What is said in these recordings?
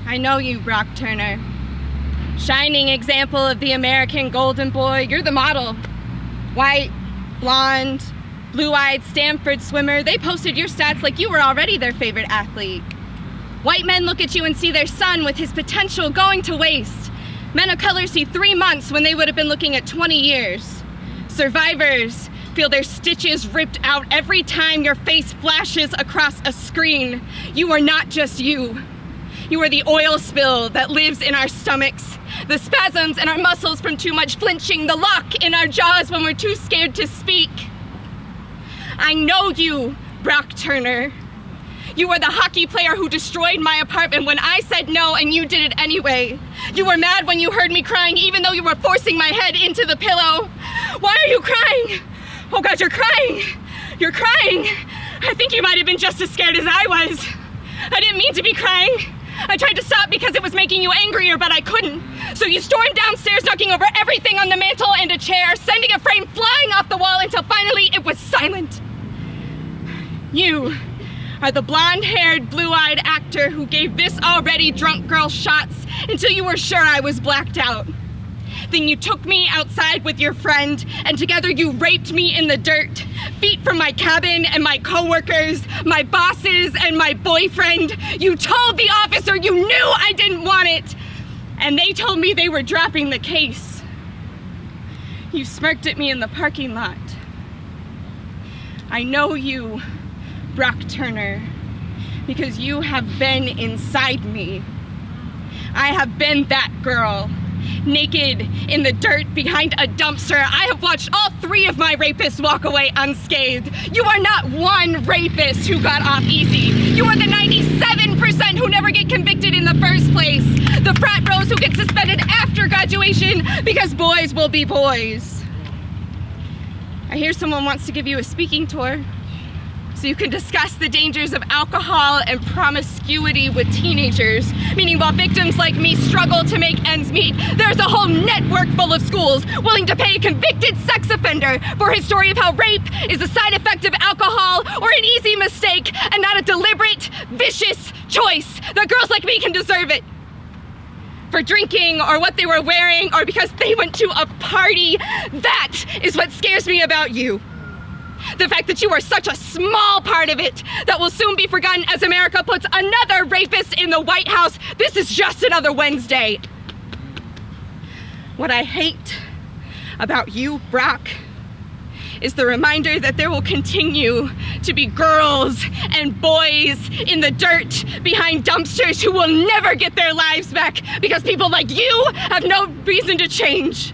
I know you, Brock Turner. Shining example of the American golden boy. You're the model. White, blonde, blue-eyed Stanford swimmer. They posted your stats like you were already their favorite athlete. White men look at you and see their son with his potential going to waste. Men of color see 3 months when they would have been looking at 20 years. Survivors feel their stitches ripped out every time your face flashes across a screen. You are not just you. You are the oil spill that lives in our stomachs, the spasms in our muscles from too much flinching, the lock in our jaws when we're too scared to speak. I know you, Brock Turner. You are the hockey player who destroyed my apartment when I said no and you did it anyway. You were mad when you heard me crying even though you were forcing my head into the pillow. Why are you crying? Oh God, you're crying. You're crying. I think you might have been just as scared as I was. I didn't mean to be crying. I tried to stop because it was making you angrier, but I couldn't. So you stormed downstairs, knocking over everything on the mantle and a chair, sending a frame flying off the wall until finally it was silent. You are the blonde-haired, blue-eyed actor who gave this already drunk girl shots until you were sure I was blacked out. Then you took me outside with your friend, and together you raped me in the dirt. Feet from my cabin and my coworkers, my bosses and my boyfriend. You told the officer you knew I didn't want it, and they told me they were dropping the case. You smirked at me in the parking lot. I know you, Brock Turner, because you have been inside me. I have been that girl. Naked in the dirt behind a dumpster. I have watched all 3 of my rapists walk away unscathed. You are not one rapist who got off easy. You are the 97% who never get convicted in the first place. The frat bros who get suspended after graduation because boys will be boys. I hear someone wants to give you a speaking tour so you can discuss the dangers of alcohol and promiscuity with teenagers. Meaning while victims like me struggle to make ends meet, there's a whole network full of schools willing to pay a convicted sex offender for his story of how rape is a side effect of alcohol or an easy mistake and not a deliberate, vicious choice that girls like me can deserve it. For drinking or what they were wearing or because they went to a party. That is what scares me about you. The fact that you are such a small part of it that will soon be forgotten as America puts another rapist in the White House. This is just another Wednesday. What I hate about you, Brock, is the reminder that there will continue to be girls and boys in the dirt behind dumpsters who will never get their lives back because people like you have no reason to change,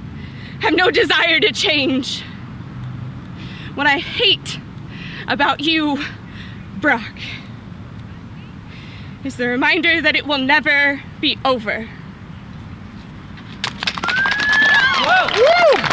have no desire to change. What I hate about you, Brock, is the reminder that it will never be over. Whoa. Woo!